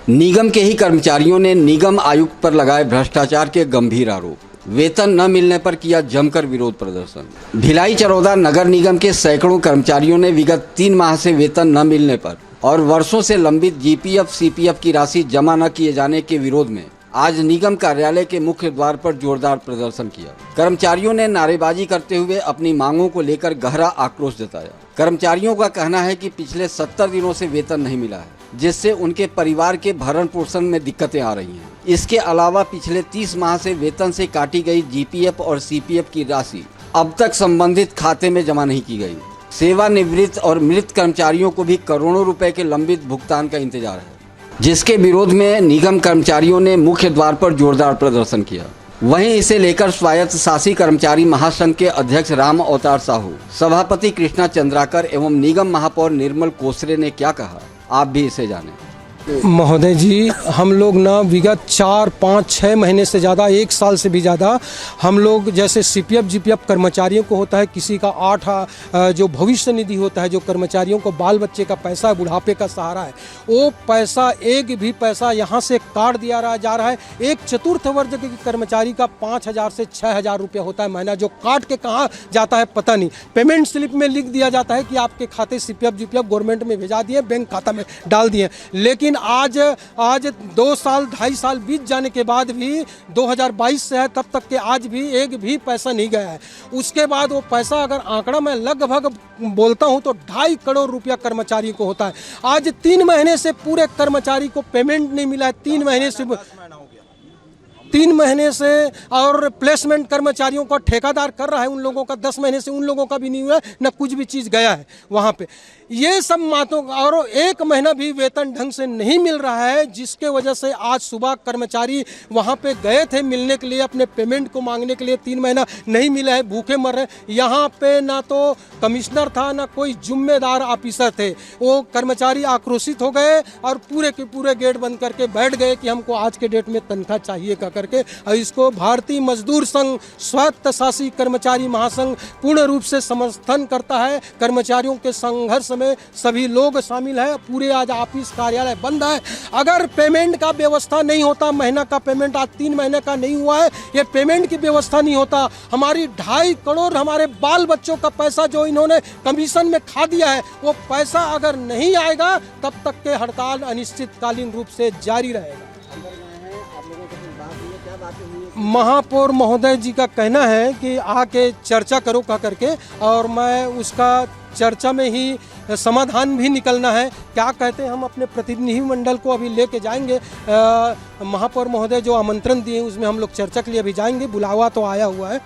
निगम के ही कर्मचारियों ने निगम आयुक्त पर लगाए भ्रष्टाचार के गंभीर आरोप। वेतन न मिलने पर किया जमकर विरोध प्रदर्शन। भिलाई चरौदा नगर निगम के सैकड़ों कर्मचारियों ने विगत 3 माह से वेतन न मिलने पर और वर्षों से लंबित जीपीएफ सीपीएफ की राशि जमा न किए जाने के विरोध में आज निगम कार्यालय के मुख्य द्वार पर जोरदार प्रदर्शन किया। कर्मचारियों ने नारेबाजी करते हुए अपनी मांगों को लेकर गहरा आक्रोश जताया। कर्मचारियों का कहना है कि पिछले 70 दिनों से वेतन नहीं मिला है, जिससे उनके परिवार के भरण पोषण में दिक्कतें आ रही हैं। इसके अलावा पिछले 30 माह से वेतन से काटी गई जीपीएफ और सीपीएफ की राशि अब तक संबंधित खाते में जमा नहीं की गई। सेवानिवृत्त और मृत कर्मचारियों को भी करोड़ों रुपए के लंबित भुगतान का इंतजार है, जिसके विरोध में निगम कर्मचारियों ने मुख्य द्वार पर जोरदार प्रदर्शन किया। वहीं इसे लेकर स्वायत्त शासी कर्मचारी महासंघ के अध्यक्ष राम अवतार साहू, सभापति कृष्णा चंद्राकर एवं निगम महापौर निर्मल कोसरे ने क्या कहा, आप भी इसे जानें। महोदय जी, हम लोग ना विगत 4, 5, 6 महीने से ज़्यादा, 1 साल से भी ज़्यादा हम लोग जैसे सीपीएफ जीपीएफ कर्मचारियों को होता है, किसी का 8 जो भविष्य निधि होता है, जो कर्मचारियों को बाल बच्चे का पैसा है, बुढ़ापे का सहारा है, वो पैसा एक भी पैसा यहाँ से काट दिया जा रहा है। एक चतुर्थ वर्ग के कर्मचारी का 5,000 से 6,000 रुपया होता है महीना, जो काट के कहाँ जाता है पता नहीं। पेमेंट स्लिप में लिख दिया जाता है कि आपके खाते सीपीएफ जीपीएफ गवर्नमेंट में भेजा दिए, बैंक खाता में डाल दिए। लेकिन आज 2 साल 2.5 साल बीत जाने के बाद भी 2022 से है, तब तक के आज भी एक भी पैसा नहीं गया है। उसके बाद वो पैसा अगर आंकड़ा मैं लगभग बोलता हूं तो 2.5 करोड़ रुपया कर्मचारी को होता है। आज 3 महीने से पूरे कर्मचारी को पेमेंट नहीं मिला है। 3 महीने से और प्लेसमेंट कर्मचारियों का ठेकेदार कर रहा है, उन लोगों का 10 महीने से उन लोगों का भी नहीं हुआ है, न कुछ भी चीज़ गया है वहाँ पे। ये सब बातों और 1 महीना भी वेतन ढंग से नहीं मिल रहा है, जिसके वजह से आज सुबह कर्मचारी वहाँ पे गए थे मिलने के लिए, अपने पेमेंट को मांगने के लिए। 3 महीना नहीं मिला है, भूखे मर रहे हैं। यहाँ पे ना तो कमिश्नर था, ना कोई जिम्मेदार ऑफिसर थे। वो कर्मचारी आक्रोशित हो गए और पूरे के पूरे गेट बंद करके बैठ गए कि हमको आज के डेट में तनख्वाह चाहिए करके। और इसको भारतीय मजदूर संघ, स्वायत्त शासी कर्मचारी महासंघ पूर्ण रूप से समर्थन करता है। कर्मचारियों के संघर्ष में सभी लोग शामिल है। पूरे आज ऑफिस कार्यालय बंद है। अगर पेमेंट का व्यवस्था नहीं होता, महीना का पेमेंट आज 3 महीने का नहीं हुआ है, ये पेमेंट की व्यवस्था नहीं होता, हमारी 2.5 करोड़ हमारे बाल बच्चों का पैसा जो इन्होंने कमीशन में खा दिया है, वो पैसा अगर नहीं आएगा तब तक के हड़ताल अनिश्चितकालीन रूप से जारी रहेगा। महापौर महोदय जी का कहना है कि आके चर्चा करो कह करके, और मैं उसका चर्चा में ही समाधान भी निकलना है। क्या कहते हैं, हम अपने प्रतिनिधि मंडल को अभी लेके जाएंगे। महापौर महोदय जो आमंत्रण दिए उसमें हम लोग चर्चा के लिए अभी जाएंगे। बुलावा तो आया हुआ है,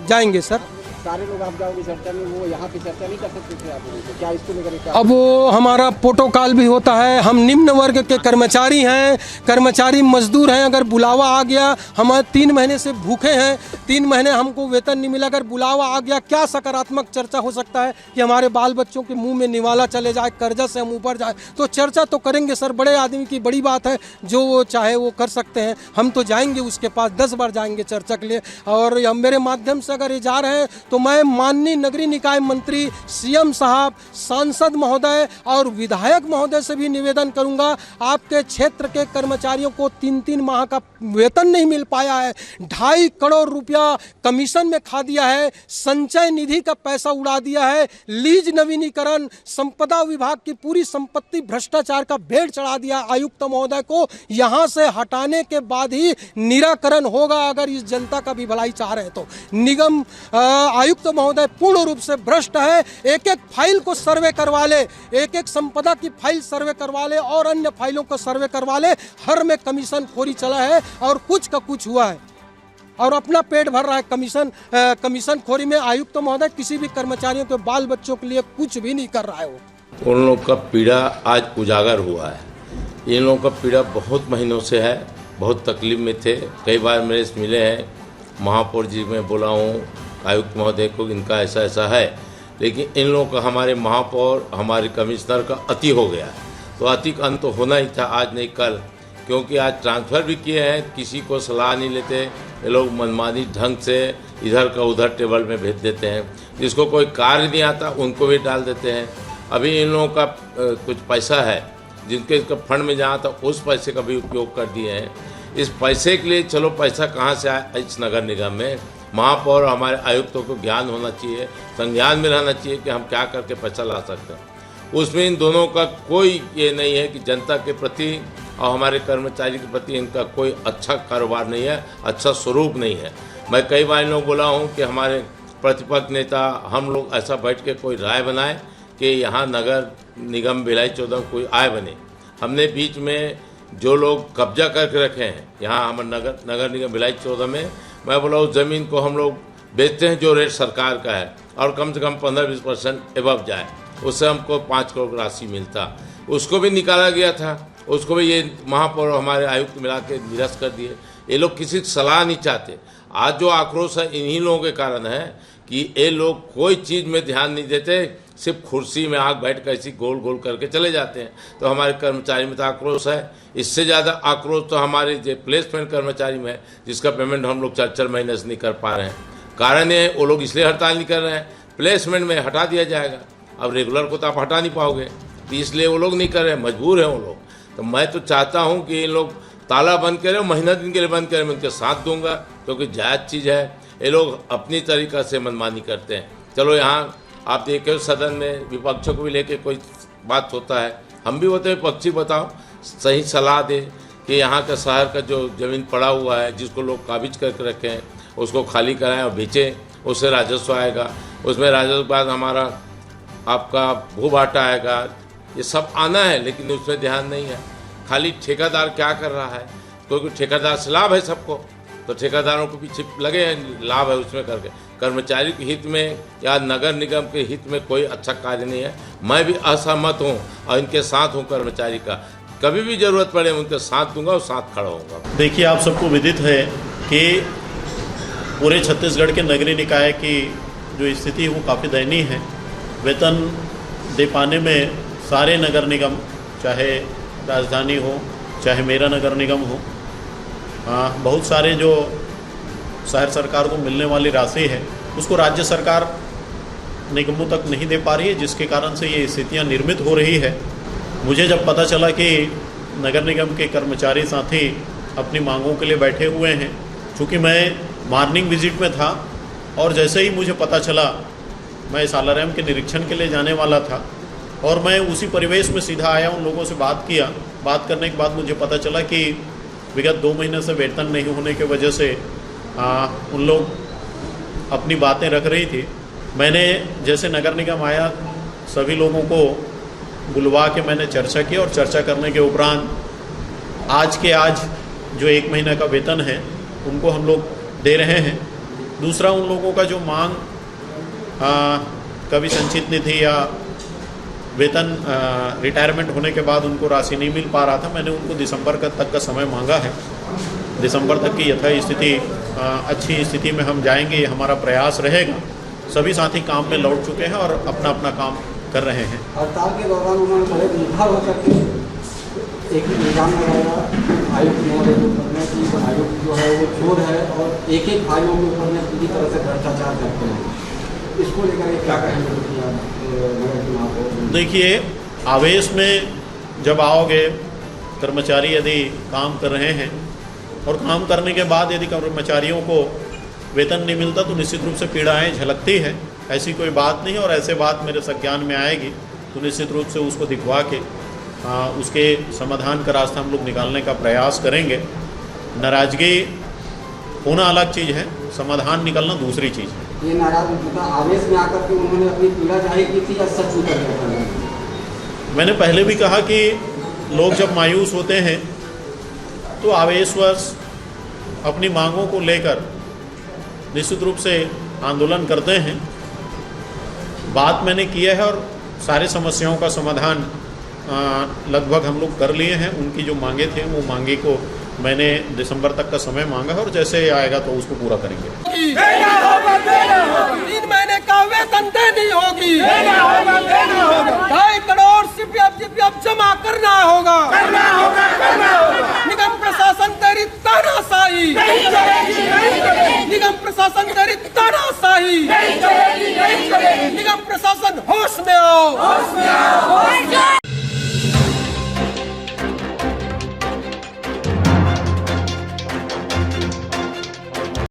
जाएंगे सर। सारे लोग आप जाओगे चर्चा में, वो यहाँ पे चर्चा नहीं कर सकते थे आप लोग, तो क्या इसको लेकर क्या? अब वो हमारा प्रोटोकॉल भी होता है। हम निम्न वर्ग के कर्मचारी हैं, कर्मचारी मजदूर हैं। अगर बुलावा आ गया, हम 3 महीने से भूखे हैं, 3 महीने हमको वेतन नहीं मिला, अगर बुलावा आ गया, क्या सकारात्मक चर्चा हो सकता है कि हमारे बाल बच्चों के मुंह में निवाला चले जाए, कर्जा से हम ऊपर जाए? तो चर्चा तो करेंगे सर, बड़े आदमी की बड़ी बात है, जो वो चाहे वो कर सकते हैं। हम तो जाएंगे उसके पास, 10 बार जाएंगे चर्चा के लिए। और मेरे माध्यम से अगर ये जा रहे हैं तो मैं माननीय नगरीय निकाय मंत्री, सीएम साहब, सांसद महोदय और विधायक महोदय से भी निवेदन करूंगा, आपके क्षेत्र के कर्मचारियों को 3-3 माह का वेतन नहीं मिल पाया है, 2.5 करोड़ रुपया कमीशन में खा दिया है, संचय निधि का पैसा उड़ा दिया है, लीज नवीनीकरण, संपदा विभाग की पूरी संपत्ति भ्रष्टाचार का भेड़ चढ़ा दिया। आयुक्त महोदय को यहाँ से हटाने के बाद ही निराकरण होगा, अगर इस जनता का भी भलाई चाह रहे तो। निगम आयुक्त महोदय पूर्ण रूप से भ्रष्ट है। एक फाइल को सर्वे करवा ले, एक संपदा की फाइल सर्वे करवा ले और अन्य फाइलों को सर्वे करवा ले। हर में कमीशन खोरी चला है और कुछ का कुछ हुआ है, और अपना पेट भर रहा है कमीशन खोरी में। आयुक्त महोदय किसी भी कर्मचारियों के बाल बच्चों के लिए कुछ भी नहीं कर रहा है। वो उन लोग का पीड़ा आज उजागर हुआ है। इन लोगों का पीड़ा बहुत महीनों से है, बहुत तकलीफ में थे। कई बार मेरे से मिले हैं, महापौर जी मैं बोला हूँ आयुक्त महोदय को, इनका ऐसा ऐसा है, लेकिन इन लोगों का, हमारे महापौर, हमारे कमिश्नर का अति हो गया है। तो अति का अंत तो होना ही था, आज नहीं कल, क्योंकि आज ट्रांसफ़र भी किए हैं, किसी को सलाह नहीं लेते ये लोग, मनमानी ढंग से इधर का उधर टेबल में भेज देते हैं। जिसको कोई कार्य नहीं आता उनको भी डाल देते हैं। अभी इन लोगों का कुछ पैसा है जिनके इसका फंड में जहाँ था उस पैसे का भी उपयोग कर दिए हैं। इस पैसे के लिए चलो पैसा कहाँ से आया, इस नगर निगम में महापौर और हमारे आयुक्तों को ज्ञान होना चाहिए, संज्ञान में रहना चाहिए कि हम क्या करके पैसा ला सकते हैं। उसमें इन दोनों का कोई ये नहीं है कि जनता के प्रति और हमारे कर्मचारी के प्रति इनका कोई अच्छा कारोबार नहीं है, अच्छा स्वरूप नहीं है। मैं कई बार इन लोग बोला हूँ कि हमारे प्रतिपक्ष नेता हम लोग ऐसा बैठ के कोई राय बनाए कि यहाँ नगर निगम भिलाई 14 में कोई आय बने। हमने बीच में जो लोग कब्जा करके रखे हैं यहाँ हमारे नगर निगम भिलाई 14 में, मैं बोला उस ज़मीन को हम लोग बेचते हैं जो रेट सरकार का है और कम से कम 15-20% एबव जाए, उससे हमको 5 करोड़ राशि मिलता। उसको भी निकाला गया था, उसको भी ये महापौर और हमारे आयुक्त मिला के निरस्त कर दिए। ये लोग किसी की सलाह नहीं चाहते। आज जो आक्रोश है इन्हीं लोगों के कारण है कि ये लोग कोई चीज़ में ध्यान नहीं देते, सिर्फ कुर्सी में आग बैठ कर ऐसी गोल गोल करके चले जाते हैं। तो हमारे कर्मचारी में तो आक्रोश है। इससे ज़्यादा आक्रोश तो हमारे जो प्लेसमेंट कर्मचारी में है, जिसका पेमेंट हम लोग 4-4 महीने से नहीं कर पा रहे हैं। कारण ये वो लोग इसलिए हड़ताल नहीं कर रहे हैं, प्लेसमेंट में हटा दिया जाएगा, अब रेगुलर को तो आप हटा नहीं पाओगे, तो इसलिए वो लोग नहीं कर रहे हैं, मजबूर हैं वो लोग। तो मैं तो चाहता हूँ कि ये लोग ताला बंद करें, महीना दिन के लिए बंद करें, मैं उनके साथ दूंगा, क्योंकि जायज़ चीज़ है। ये लोग अपनी तरीक़ा से मनमानी करते हैं। चलो यहाँ आप देखे सदन में विपक्षों को भी लेके कोई बात होता है, हम भी होते हैं विपक्षी, बताओ सही सलाह दे कि यहाँ का शहर का जो ज़मीन पड़ा हुआ है जिसको लोग काबिज करके रखे हैं उसको खाली कराएं और बेचें, उससे राजस्व आएगा, उसमें राजस्व के बाद हमारा आपका भू भाटा आएगा, ये सब आना है, लेकिन उसमें ध्यान नहीं है। खाली ठेकेदार क्या कर रहा है, क्योंकि ठेकेदार से लाभ है सबको, तो ठेकेदारों को पीछे लगे हैं, लाभ है उसमें करके। कर्मचारी के हित में या नगर निगम के हित में कोई अच्छा कार्य नहीं है। मैं भी असहमत हूँ और इनके साथ हूँ कर्मचारी का, कभी भी ज़रूरत पड़े उनके साथ दूंगा और साथ खड़ा होऊंगा। देखिए, आप सबको विदित है कि पूरे छत्तीसगढ़ के नगरीय निकाय की जो स्थिति है वो काफ़ी दयनीय है। वेतन दे पाने में सारे नगर निगम, चाहे राजधानी हो चाहे मेरा नगर निगम हो, बहुत सारे जो शहर सरकार को मिलने वाली राशि है उसको राज्य सरकार निगमों तक नहीं दे पा रही है, जिसके कारण से ये स्थितियाँ निर्मित हो रही है। मुझे जब पता चला कि नगर निगम के कर्मचारी साथी अपनी मांगों के लिए बैठे हुए हैं, चूँकि मैं मॉर्निंग विजिट में था और जैसे ही मुझे पता चला, मैं सालाराम के निरीक्षण के लिए जाने वाला था और मैं उसी परिवेश में सीधा आया, उन लोगों से बात किया। बात करने के बाद मुझे पता चला कि विगत 2 महीने से वेतन नहीं होने की वजह से उन लोग अपनी बातें रख रही थी। मैंने जैसे नगर निगम आया, सभी लोगों को बुलवा के मैंने चर्चा की और चर्चा करने के उपरांत आज जो 1 महीने का वेतन है उनको हम लोग दे रहे हैं। दूसरा, उन लोगों का जो मांग कभी संचित निधि या वेतन रिटायरमेंट होने के बाद उनको राशि नहीं मिल पा रहा था, मैंने उनको दिसंबर तक का समय मांगा है। दिसंबर तक की यथा स्थिति अच्छी स्थिति में हम जाएंगे, ये हमारा प्रयास रहेगा। सभी साथी काम में लौट चुके हैं और अपना अपना काम कर रहे हैं। हड़ताल के दौरान उन्होंने बड़े निर्भर होकर के एक इल्ज़ाम लगाया आयुक्त महोदय के ऊपर में कि आयुक्त जो है वो चोर है और एक भाइयों के ऊपर में पूरी तरह से भ्रष्टाचार करते हैं। इसको लेकर क्या कहेंगे? देखिए, आवेश में जब आओगे, कर्मचारी यदि काम कर रहे हैं और काम करने के बाद यदि कर्मचारियों को वेतन नहीं मिलता तो निश्चित रूप से पीड़ाएं झलकती है। ऐसी कोई बात नहीं, और ऐसे बात मेरे संज्ञान में आएगी तो निश्चित रूप से उसको दिखवा के उसके समाधान का रास्ता हम लोग निकालने का प्रयास करेंगे। नाराज़गी होना अलग चीज़ है, समाधान निकलना दूसरी चीज़ है। ये नाराज़गी आवेश में आकर के उन्होंने अपनी पीड़ा जाहिर की थी या सच उतर गया? मैंने पहले भी कहा कि लोग जब मायूस होते हैं तो आवेशवश अपनी मांगों को लेकर निश्चित रूप से आंदोलन करते हैं। बात मैंने किया है और सारे समस्याओं का समाधान लगभग हम लोग कर लिए हैं। उनकी जो मांगे थे वो मांगे को मैंने दिसंबर तक का समय मांगा है और जैसे आएगा तो उसको पूरा करेंगे। 3 महीने का वेतन देनी होगी, 2.5 करोड़ सीपीएफ जमा करना होगा। निगम प्रशासन तेरी तानाशाही, निगम प्रशासन तेरी तानाशाही, निगम प्रशासन होश में आओ।